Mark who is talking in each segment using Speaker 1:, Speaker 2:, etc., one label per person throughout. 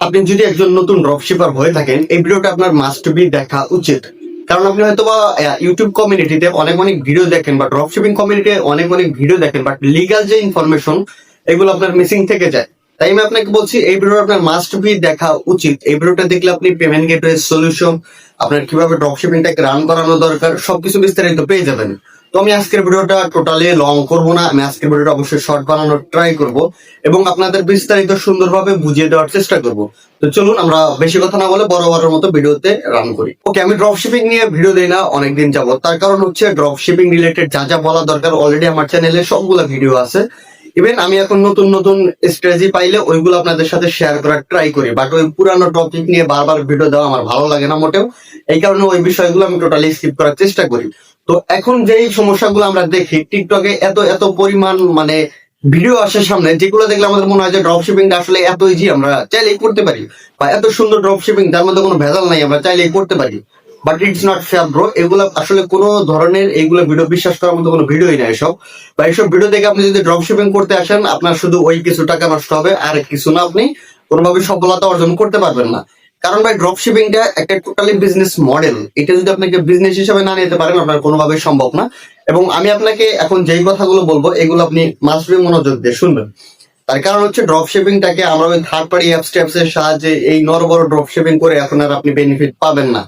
Speaker 1: আপনি যদি একজন নতুন ড্রপশিপার হয়ে থাকেন, এই ভিডিওটা আপনার মাস্ট বি দেখা উচিত। কারণ আপনি হয়তো বা ইউটিউব কমিউনিটিতে অনেক অনেক ভিডিও দেখেন বা ড্রপশিপিং কমিউনিটিতে অনেক অনেক ভিডিও দেখেন, বাট লিগাল যে ইনফরমেশন এগুলো আপনার মিসিং থেকে যায়। তাই আমি আপনাকে বলছি এই ভিডিওটা আপনার মাস্ট বি দেখা উচিত। এই ভিডিওটা দেখলে আপনি পেমেন্ট গেটওয়ে সলিউশন, আপনার কিভাবে ড্রপশিপিংটাকে রান করানো দরকার, সবকিছু বিস্তারিত পেয়ে যাবেন। তো আমি আজকের ভিডিওটা টোটালি লং করব না, আমি আজকের ভিডিওটা অবশ্যই শর্ট বানানোর ট্রাই করব এবং আপনাদের বিস্তারিত সুন্দরভাবে বুঝিয়ে দেওয়ার চেষ্টা করব। তো চলুন আমরা বেশি কথা না বলে বরাবরের মতো ভিডিওতে রান করি। ওকে, আমি ড্রপশিপিং নিয়ে ভিডিও দেই না অনেকদিন যাবত, তার কারণ হচ্ছে ড্রপশিপিং রিলেটেড যা যা বলা দরকার অলরেডি আমার চ্যানেলে সবগুলা ভিডিও আছে। ইভেন আমি এখন নতুন নতুন স্ট্র্যাটেজি পাইলে ওইগুলো আপনাদের সাথে শেয়ার করার ট্রাই করি, বাট ওই পুরানো টপিক নিয়ে বারবার ভিডিও দেওয়া আমার ভালো লাগে না মোটেও। এই কারণে ওই বিষয়গুলো আমি টোটালি স্কিপ করার চেষ্টা করি। তো এখন যেই সমস্যাগুলো আমরা দেখি টিকটকে, এত এত পরিমাণ মানে ভিডিও আসে সামনে, যেগুলো দেখলে আমাদের মনে হয় যে ড্রপশিপিংটা আসলে এত ইজি, আমরা চাইলেই করতে পারি, বা এত সুন্দর ড্রপশিপিং যার মধ্যে কোনো ভেজাল নাই, আমরা চাইলেই করতে পারি। But it's not fair bro, এগুলো আসলে কোনো ধরনের এইগুলো ভিডিও বিশ্বাস করার মতো কোনো ভিডিওই না এসব। বা এইসব ভিডিও দেখে আপনি যদি ড্রপশিপিং করতে আসেন, আপনার শুধু ওই কিছু টাকা নষ্ট হবে, আর কিছু না, আপনি কোনোভাবে সফলতা অর্জন করতে পারবেন না। কারণ ভাই ড্রপশিপিংটা একটা টোটালি বিজনেস মডেল, এটা যদি আপনাকে বিজনেস হিসেবে না নিতে পারেন আপনার কোনোভাবে সম্ভব না। এবং আমি আপনাকে এখন যেই কথাগুলো বলবো এগুলো আপনি মাস্ট বি মনোযোগ দিয়ে শুনবেন। তার কারণ হচ্ছে ড্রপশিপিংটাকে আমরা ওই থার্ড পার্টি অ্যাপস ট্যাপসের সাহায্যে এই বড় ড্রপশিপিং করে এখন আর আপনি বেনিফিট পাবেন না।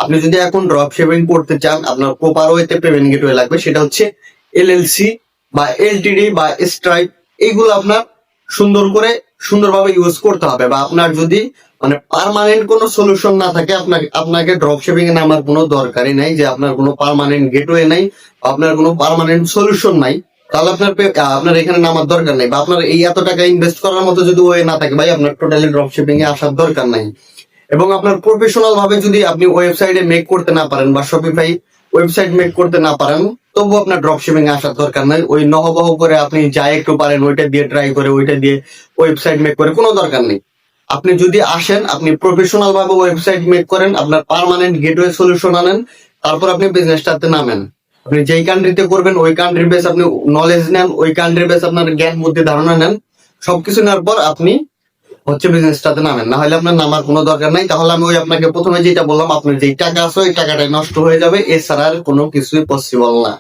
Speaker 1: আপনি যদি এখন ড্রপশিপিং করতে চান, আপনার প্রপার ওয়েতে পেমেন্ট গেটওয়ে লাগবে, সেটা হচ্ছে এলএলসি বা এলটিডি বা স্ট্রাইপ। এইগুলো আপনার সুন্দর করে সুন্দরভাবে ইউজ করতে হবে। বা আপনার যদি মানে পার্মানেন্ট কোনো সলিউশন না থাকে, আপনাকে ড্রপশিপিং এ নামার কোনো দরকারই নাই। যে আপনার কোনো পার্মানেন্ট গেটওয়ে নাই, আপনার কোনো পার্মানেন্ট সলিউশন নাই, তাহলে আপনার এখানে নামার দরকার নেই। বা আপনার এই এত টাকা ইনভেস্ট করার মতো যদি ওয়ে না থাকে, ভাই আপনার টোটালি ড্রপশিপিং এ আসার দরকার নাই। এবং আপনার প্রফেশনাল ভাবে যদি আপনি ওয়েবসাইটে মেক করতে না পারেন বা শপিফাই ওয়েবসাইট মেক করতে না পারেন, তবু আপনার ড্রপশিপিং এ আসার দরকার নাই। ওই নহবহ করে আপনি যা একটু পারেন ওইটা দিয়ে ট্রাই করে, ওইটা দিয়ে ওয়েবসাইট মেক করে কোনো দরকার নেই। আপনি যদি আসেন, আপনি প্রফেশনাল ভাবে ওয়েবসাইট মেক করেন, আপনার পার্মানেন্ট গেটওয়ে সলিউশন আনেন, তারপর আপনি বিজনেসটাতে নামেন। আপনি যেই কান্ট্রিতে করবেন ওই কান্ট্রির বেস আপনি নলেজ নেন, ওই কান্ট্রির বেস আপনার জ্ঞান বুদ্ধি ধারণা নেন, সবকিছু নেওয়ার পর আপনি হচ্ছে বিজনেসটাতে নামেন। না হলে আপনার নামার কোনো দরকার নাই। তাহলে আমি ওই আপনাকে প্রথমে যেটা বললাম, আপনার যেই টাকা আছে ওই টাকাটাই নষ্ট হয়ে যাবে, এছাড়া আর কোনো কিছুই পসিবল না।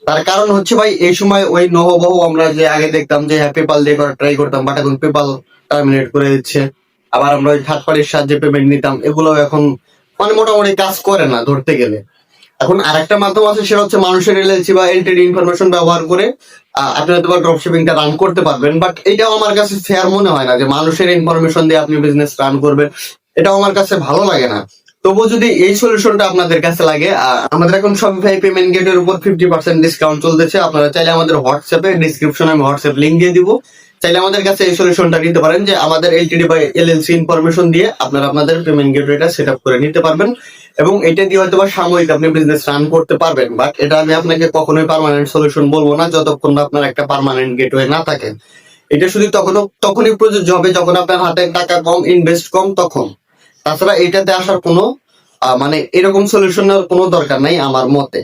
Speaker 1: তার কারণ হচ্ছে ভাই এই সময় ওই নহবহ আমরা যে আগে দেখতাম যে হ্যাঁ পেপাল দিয়ে করা ট্রাই করতাম, বাট এখন পেপাল টার্মিনেট করে দিচ্ছে। আবার আমরা ওই থার্ড পার্টির সাহায্যে পেমেন্ট নিতাম, এগুলো এখন মানে মোটামুটি কাজ করে না ধরতে গেলে। এখন আরেকটা মাধ্যম আছে, সেটা হচ্ছে মানুষের এলএলসি বা এলটিডি ইনফরমেশন ব্যবহার করে আপনি হয়তো ড্রপশিপিংটা রান করতে পারবেন। বাট এটাও আমার কাছে ফেয়ার মনে হয় না যে মানুষের ইনফরমেশন দিয়ে আপনি বিজনেস রান করবেন, এটাও আমার কাছে ভালো লাগে না। তবু যদি এই সলিউশনটা আপনাদের কাছে লাগে, আমাদের এখন শপিফাই পেমেন্ট গেটের উপর 50% ডিসকাউন্ট চলতেছে। আপনারা চাইলে আমাদের হোয়াটসঅ্যাপে ডিসক্রিপশনে আমি হোয়াটসঅ্যাপ লিঙ্ক দিয়ে দিব, চাইলে আমাদের কাছে এই সলিউশনটা নিতে পারেন, যে আমাদের এলটিডি বা এলএলসি ইনফরমেশন দিয়ে আপনারা আপনাদের পেমেন্ট গেটওয়েটা সেট আপ করে নিতে পারবেন। এবং এটা দিয়ে হয়তো বা সাময়িক আপনি বিজনেস রান করতে পারবেন, বাট এটা আমি আপনাকে কখনোই পার্মানেন্ট সলিউশন বলবো না, যতক্ষণ না আপনার একটা পার্মানেন্ট গেটওয়ে না থাকে। এটা শুধু তখনই প্রযোজ্য হবে যখন আপনার হাতে টাকা কম, ইনভেস্ট কম, তখন। তাছাড়া এটাতে আসার কোনো মানে এরকম সলিউশনের কোনো দরকার নাই আমার মতে।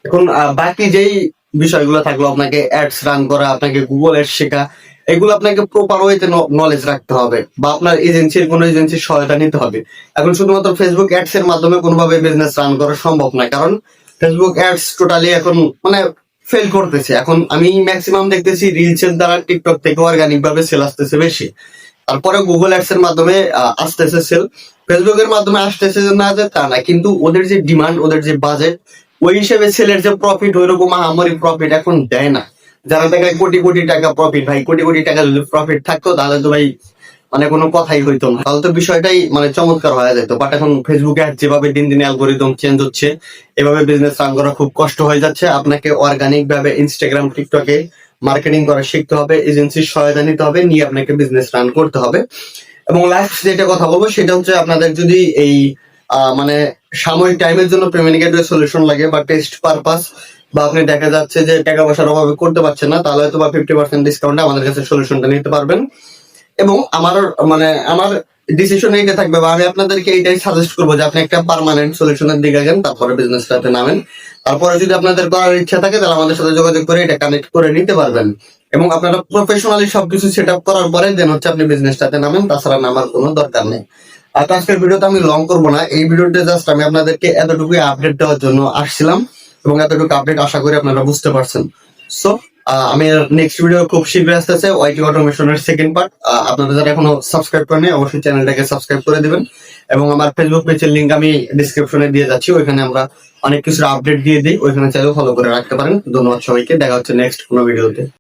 Speaker 1: এখন বাকি যেই বিষয়গুলো থাকলো, আপনাকে অ্যাডস রান করা, আপনাকে গুগল অ্যাডস শেখা, এগুলো আপনাকে প্রপার ওয়েতে নলেজ রাখতে হবে, বা আপনার এজেন্সির কোনো এজেন্সির সহায়তা নিতে হবে। এখন শুধুমাত্র ফেসবুক অ্যাডস এর মাধ্যমে কোনোভাবে বিজনেস রান করা সম্ভব না, কারণ ফেসবুক অ্যাডস টোটালি এখন মানে ফেল করতেছে। এখন আমি ম্যাক্সিমাম দেখতেছি রিলস এর দ্বারা টিকটক থেকে অর্গানিক ভাবে সেল আসতেছে বেশি, তারপরে গুগল অ্যাডস এর মাধ্যমে আসতেছে সেল। ফেসবুকের মাধ্যমে আসতেছে না যে তা না, কিন্তু ওদের যে ডিমান্ড, ওদের যে বাজেট, ওই হিসেবে সেলের যে প্রফিট ওইরকম আহামরি প্রফিট এখন দেয় না। যারা দেখায় কোটি কোটি টাকা প্রফিট, ভাই কোটি কোটি টাকা যদি প্রফিট থাকতো তাহলে তো ভাই মানে কোনো কথাই হইতো না, তাহলে তো বিষয়টাই মানে চমৎকার হয়ে যেত। বাট এখন ফেসবুকে যেভাবে দিন দিন অ্যালগোরিদম চেঞ্জ হচ্ছে, এভাবে বিজনেস রান করা খুব কষ্ট হয়ে যাচ্ছে। আপনাকে অর্গানিক ভাবে ইনস্টাগ্রাম, টিকটকে মার্কেটিং করা শিখতে হবে, এজেন্সির সহায়তা নিতে হবে, নিয়ে আপনাকে বিজনেস রান করতে হবে। এবং লাস্ট যেটা কথা বলবো সেটা হচ্ছে, আপনাদের যদি এই মানে সাময়িক টাইমের জন্য পেমেন্ট গেটওয়ে সলিউশন লাগে বা টেস্ট পারপাস, বা আপনি দেখা যাচ্ছে যে টাকা পয়সার অভাবে করতে পারছেন না, তাহলে হয়তো বা 50% ডিসকাউন্টে আমাদের কাছে সলিউশনটা নিতে পারবেন। এবং আমার ডিসিশন এইটা থাকবে, বা আমি আপনাদেরকে এইটাই সাজেস্ট করবো যে আপনি একটা পার্মানেন্ট সলিউশনের দিকে যান, তারপরে বিজনেসটাতে নামেন। তারপরে যদি আপনাদের করার ইচ্ছা থাকে তাহলে আমাদের সাথে যোগাযোগ করে এটা কানেক্ট করে নিতে পারবেন। এবং আপনারা প্রফেশনালি সবকিছু সেট আপ করার পরে দেন হচ্ছে আপনি বিজনেসটাতে নামেন, তাছাড়া নামার কোনো দরকার নেই। আর তো আজকের ভিডিওতে আমি লং করবো না, এই ভিডিওতে জাস্ট আমি আপনাদেরকে এতটুকু আপডেট দেওয়ার জন্য আসছিলাম, এবং এতটুকু আপডেট আশা করি আপনারা বুঝতে পারছেন। সো আমি নেক্সট ভিডিও খুব শীঘ্রই আসতেছে, ওয়াইটি অটোমেশনের সেকেন্ড পার্ট। আপনারা যারা এখনো সাবস্ক্রাইব করেনি অবশ্যই চ্যানেলটাকে সাবস্ক্রাইব করে দিবেন, এবং আমার ফেসবুক পেজের লিঙ্ক আমি ডিসক্রিপশনে দিয়ে যাচ্ছি, ওইখানে আমরা অনেক কিছুর আপডেট দিয়ে দিই, ওইখানে চাইলেও ফলো করে রাখতে পারেন। ধন্যবাদ সবাইকে, দেখা হচ্ছে নেক্সট কোনো ভিডিওতে।